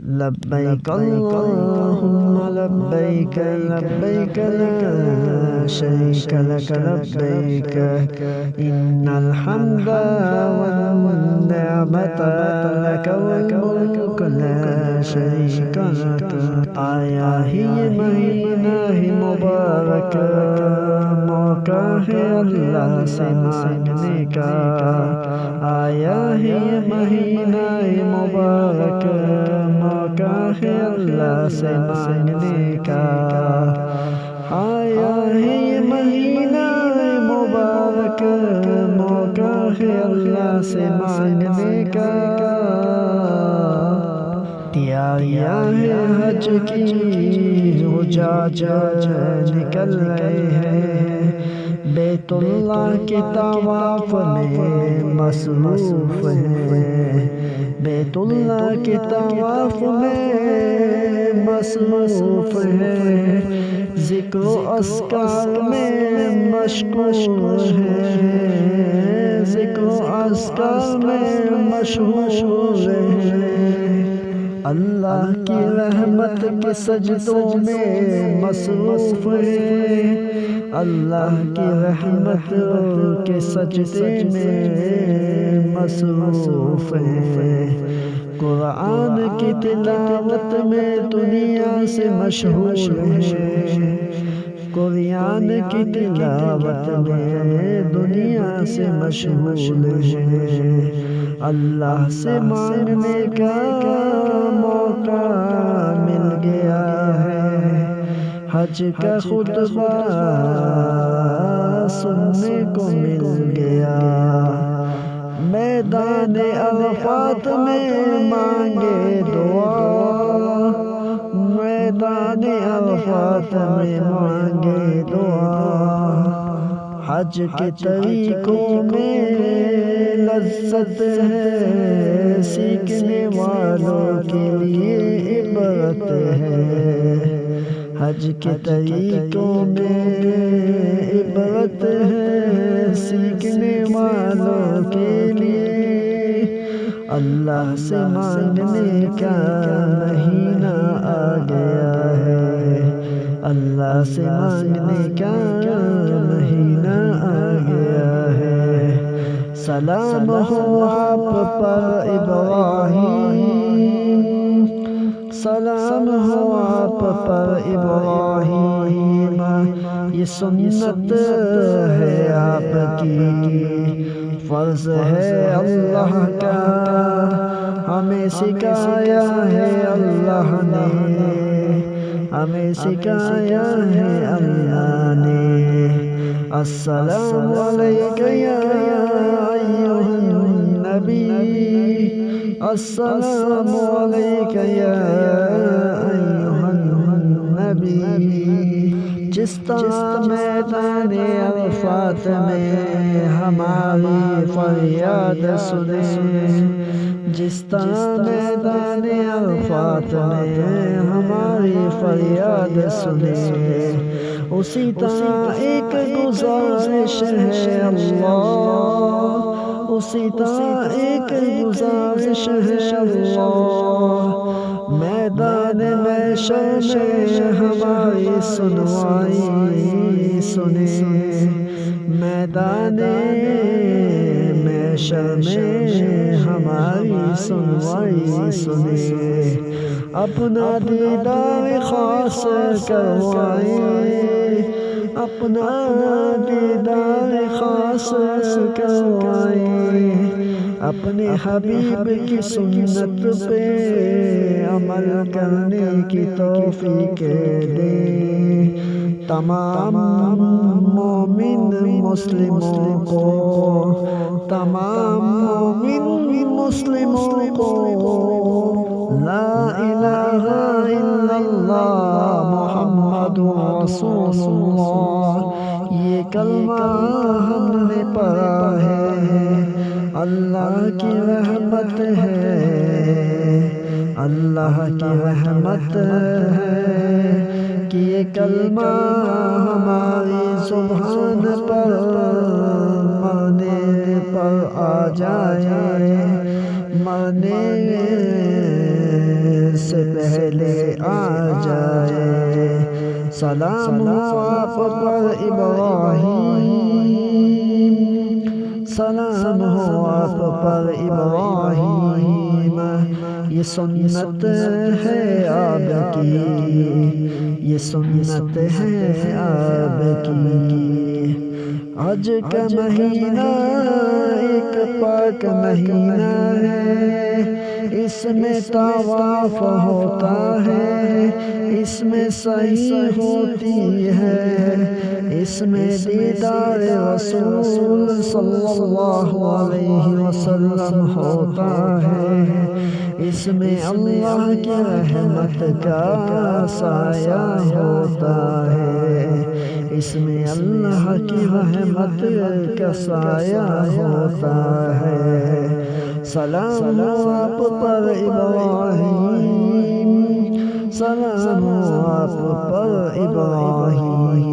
لبيك اللهم لبيك لبيك لا شريك لك لبيك إن الحمد والنعمة لك والملك لا شريك لك آیا ہی مہینہ ہی مبارک موقع ہے اللہ سے مانگنے کا آیا ہی مہینہ ہی مبارک موقع ہے اللہ سے مانگنے کا آیا ہے مہینہ مبارک موقع ہے اللہ سے مانگنے کا تیاریاں ہیں حج کی حجاج نکل گئے ہیں بیت اللہ کے طواف میں مصروف ہیں بیت اللہ کے طواف میں مصروف ہیں ذکر و اذکار میں مشغول ہیں ذکر و اذکار میں مشغول ہیں اللہ کی رحمت کے سجدوں میں مصروف ہیں اللہ کی رحمت کے سجدے میں مصروف ہیں قرآن کی تلاوت میں دنیا سے مشغول ہیں قرآن کی تلاوت میں دنیا سے مشغول ہیں اللہ سے مانگنے کا موقع مل گیا ہے حج کا خطبہ سننے کو مل گیا میدان عرفات میں مانگے دعا میدان عرفات میں مانگے دعا حج کے طریقوں میں لذت ہے سیکھنے والوں کے لیے عبرت ہے حج کے طریقوں میں عبرت ہے سیکھنے والوں کے لیے اللہ سے مانگنے کا مہینہ آ گیا ہے اللہ سے مانگنے کا مہینہ آ گیا ہے سلام ہو آپ پر ابراہیم سلام ہو آپ پر ابراہیم یہ سنت ہے آپ کی فرض ہے اللہ کا ہمیں سکھایا ہے اللہ نے ہمیں سکھایا ہے اللہ نے السلام علیکہ یا ایھا النبی السلام علیکہ یا ایھا النبی جس طرح میدان عرفات میں ہماری فریاد سنے جس طرح میدان عرفات میں ہماری فریاد سنے اسی طرح ایک گزارش ہے اللہ اسی طرح ایک گزارش ہے اللہ میدان محشر میں ہماری سنوائی سنے میدان محشر میں ہماری سنوائی سنے اپنا دیدار خاص کروائے اپنا دیدار خاص کروائے اپنے حبیب کی سنت پہ عمل کرنے کی توفیق دے تمام مومن مسلموں کو تمام مومن مسلموں کو لا الہ الا اللہ محمد رسول اللہ یہ کلمہ ہم نے پڑھا ہے اللہ کی رحمت ہے اللہ کی رحمت ہے کہ یہ کلمہ ہماری زبان پر مرنے پر آ جائے مرنے سے پہلے آ جائے۔ سلام ہو آپ پر ابراہیم، سلام ہو آپ پر ابراہیم، یہ سنت ہے آپ کی، یہ سنت ہے آپ کی۔ حج کا مہینہ ایک پاک مہینہ ہے، اس میں طواف ہوتا ہے، اس میں سعی ہوتی ہے، اس میں دیدار رسول صلی اللہ علیہ وسلم ہوتا ہے، اس میں اللہ کی رحمت کا سایہ ہوتا ہے، اس میں اللہ کی رحمت کا سایہ ہوتا ہے۔ سلام آپ پر ابراہیم، سلام آپ پر ابراہیم۔